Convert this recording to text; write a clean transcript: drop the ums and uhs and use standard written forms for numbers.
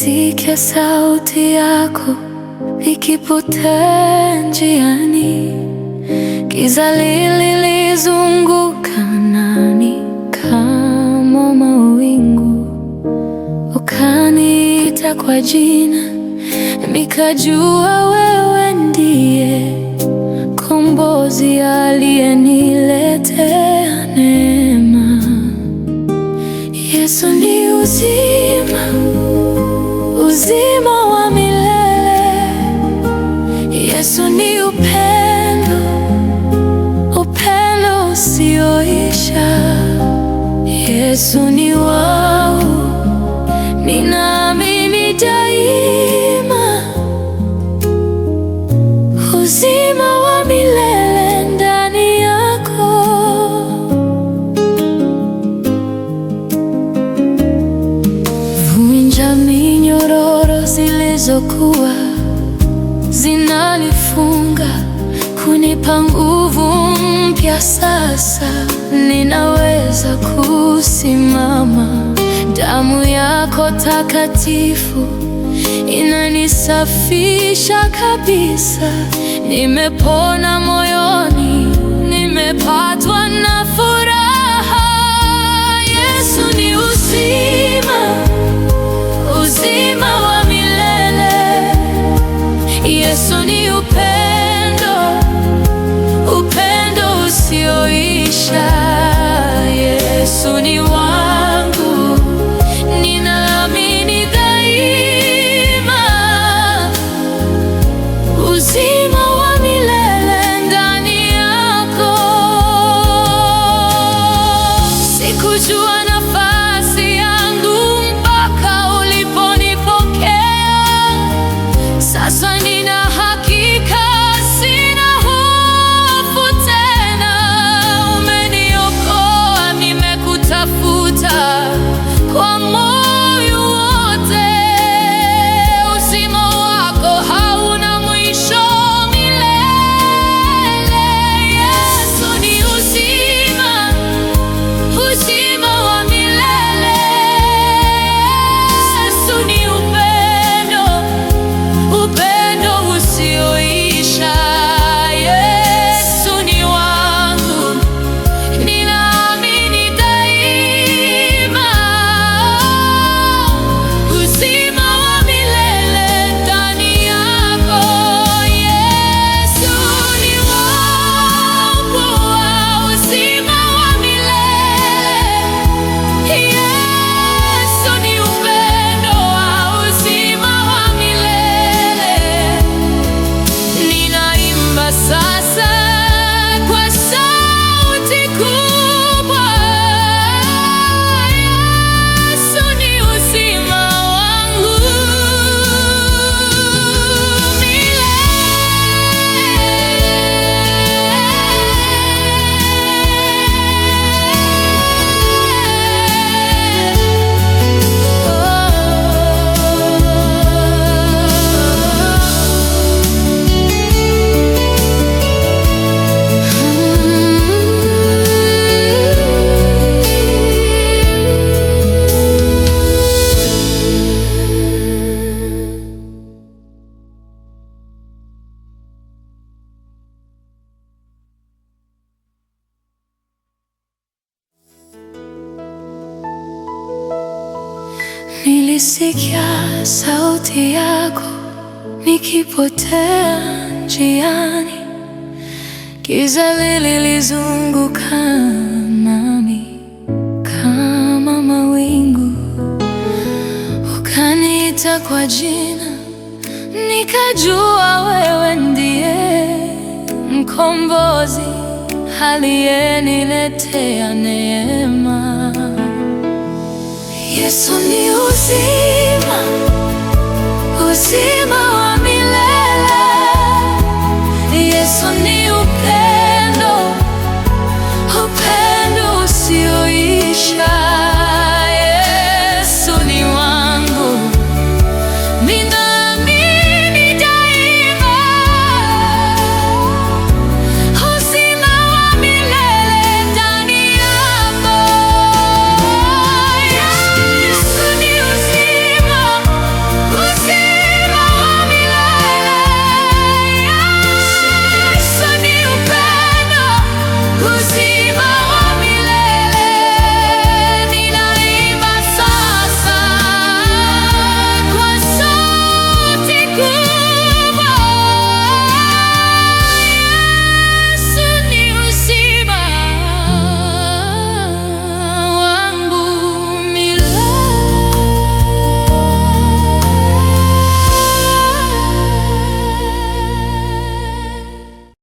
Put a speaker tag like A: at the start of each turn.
A: nisikie sauti yako ikipotea njiani. Giza lilizunguka nami kama mawingu, ukaniita kwa jina, nikajua wewe ndiye Kombozi aliyeniletea neema. Yesu ni uzima, uzima wa milele. Yesu ni upendo, upendo usioisha. Yesu ni wangu, ninaamini daima. Uzima wa milele ndani yako. Vunja minyororo zilizokuwa zinanifunga, kunipa nguvu mpya. Sasa ninaweza kusimama. Damu yako takatifu inanisafisha kabisa. Nimepona moyoni, nimepatwa na furaha. Yesu ni uzima, uzima wa milele. Yesu ni upendo, upendo usioisha. Yesu ni wangu, ninaamini daima. Uzima wa milele ndani yako. Sikujua nafasi yangu mpaka uliponipokea. Sasa nina hakika, sina hofu tena. Umeniokoa, nimekutafuta kwa moyo wote. Uzima wako hauna mwisho milele. Yesu ni uzima, uzima wa milele. Yesu ni upendo, upendo usioisha. Yesu ni wangu, ninaamini daima. Uzima wa milele ndani yako. Yesu ni wangu, uzima wa milele. Yesu ni upendo, uzima wa milele. Ninaimba sasa kwa sauti kubwa. Yesu ni uzima wangu milele. Nilisikia sauti yako nikipotea njiani. Giza lilizunguka nami kama mawingu, ukaniita kwa jina, nikajua wewe ndiye Mkombozi aliyeniletea neema. Yesu ni uzima, uzima wa milele. Yesu ni upendo, upendo usioisha. Yesu ni wangu,